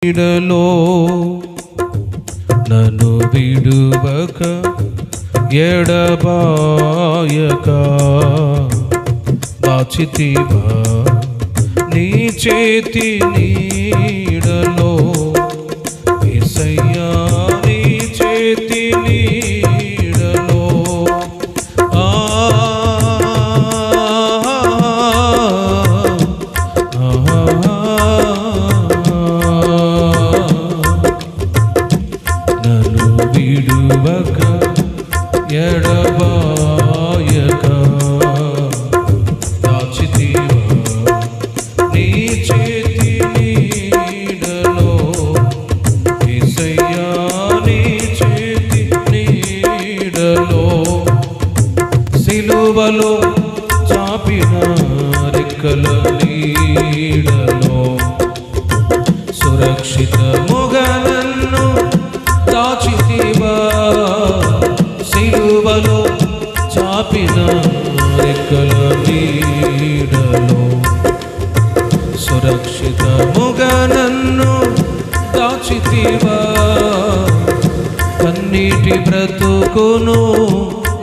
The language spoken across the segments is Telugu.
నీడలో నన్ను విడువక ఎడబాయక దాచితివా నీ చేతి నీడలో యేసయ్యా నీ చేతి నీడలో నన్ను విడువక ఎడబాయక దాచితివా నీ చేతి నీడలో యేసయ్యా నీ చేతి నీడలో సిలువలో చాపిన రెక్కల నీడలో సురక్షితముగా నన్ను దాచితివా సిలువలో చాపిన రెక్కల నీడలో సురక్షితముగా నన్ను దాచితివా కన్నీటి బ్రతుకును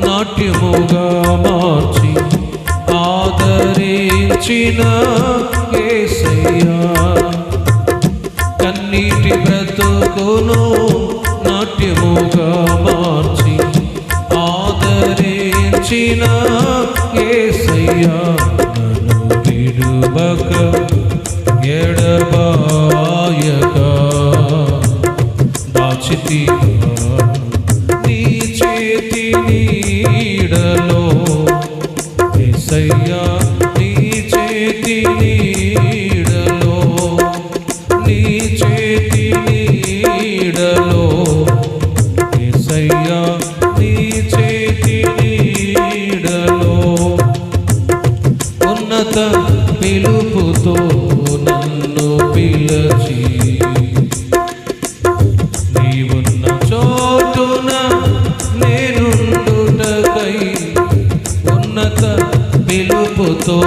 నాట్యముగా మార్చి ఆదరించిన యేసయ్యా కన్నీటి బ్రతుకును నాట్యముగా మార్చి ఆదరించిన యేసయ్యా నన్ను విడువక ఎడబాయక దాచితివా నీ చేతి నీడలో యేసయ్యా నీ చేతి నీడలో నీ చేతి నీడలో యేసయ్యా నీ చేతి నీడలో ఉన్నత పిలుపుతో నన్ను పిలచి నీవున్న చోటున నేనుండుటకై ఉన్నత పిలుపుతో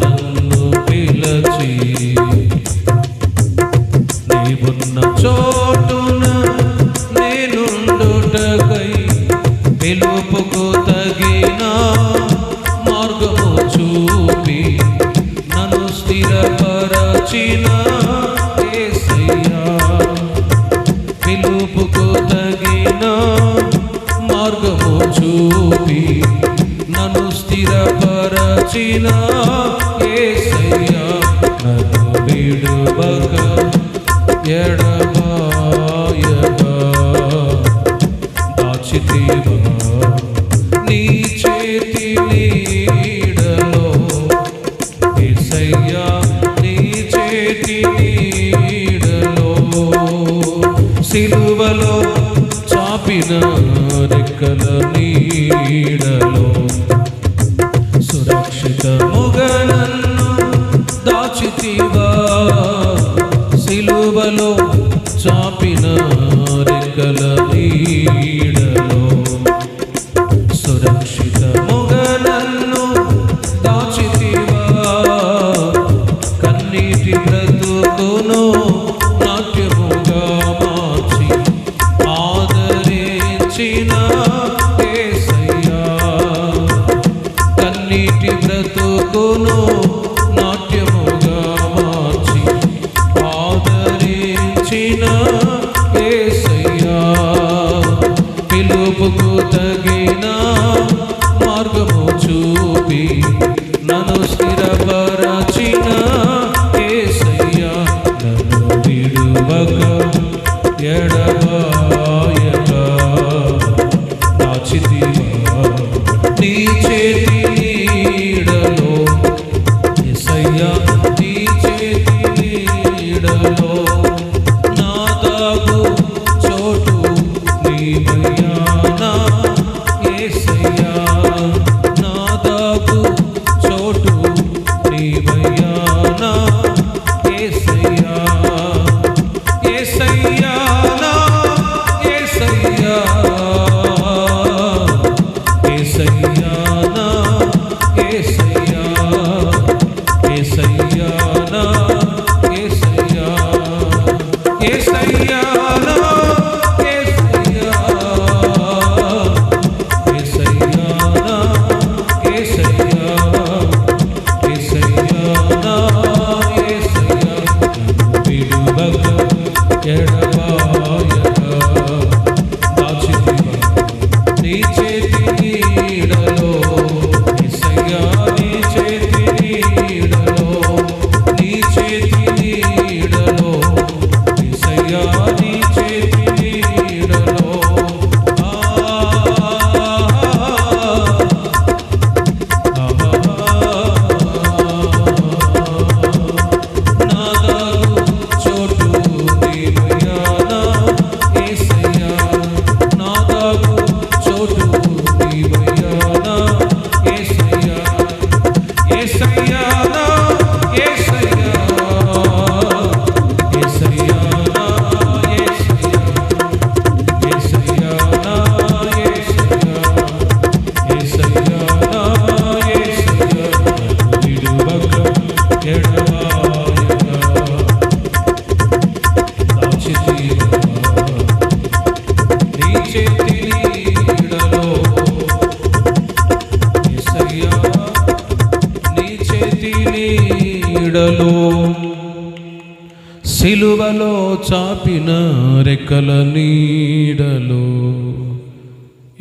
నన్ను పిలచి నీవున్న చోటున నేనుండుటకై పిలుపుకు తగిన మార్గము చూపి నన్ను స్థిరపరచిన యేసయ్యా పిలుపుకు తగిన మార్గము చూపి నన్ను స్థిరపరచిన యేసయ్యా నన్ను విడువక ఎడబాయక దాచితివా నీ చేతి నీడలో యేసయ్యా నీ చేతి నీడలో సిలువలో చాపిన రెక్కల నీడలో సురక్షితముగా నన్ను దాచితివా సిలువలో చాపిన రెక్కల నీడలో సురక్షితముగా నన్ను దాచితివా కన్నీటి బ్రతుకును నాట్యముగా మార్చి ఆదరించిన యేసయ్యా కన్నీటి బ్రతుకును నాట్యముగా మార్చి ఆదరించిన యేసయ్యా పిలుపుకు తగిన మార్గము చూపి నన్ను స్థిరపరచిన యేసయ్యా నన్ను విడువక ఎడబాయక దాచితివా నీ చేతి నీడలో యేసయ్యా నీ చేతి నీడలో నా దాగు చోటు నీవయ్యా నా యేసయ్యా నా దాగు చోటు నీవయ్యా నా యేసయ్యా యేసయ్యా నా ఎడబాయక దాచితివా నీ చేతి నీడలో యేసయ్యా నీ చేతి నీడలో నీ చేతి నీడలో యేసయ్యా నీ చేతి నీడలో సిలువలో చాపిన రెక్కల నీడలో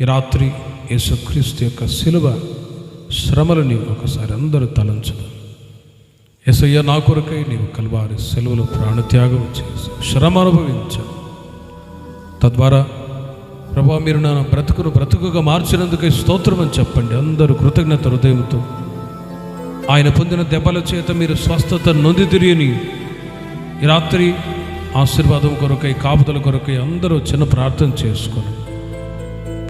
ఈ రాత్రి యేసుక్రీస్తు యొక్క సిలువ శ్రమలని ఒకసారి అందరూ తలంచదు. యేసయ్య నా కొరకై నీవు కల్వారి సిలువలో ప్రాణత్యాగం చేసి శ్రమ అనుభవించావు. తద్వారా ప్రభా మీరు నా బ్రతుకుగా మార్చినందుకై స్తోత్రం అని చెప్పండి. అందరూ కృతజ్ఞత హృదయంతో ఆయన పొందిన దెబ్బల చేత మీరు స్వస్థత నొందితిరిని ఈ రాత్రి ఆశీర్వాదం కొరకై కాపుదల కొరకై అందరూ చిన్న ప్రార్థన చేసుకోండి.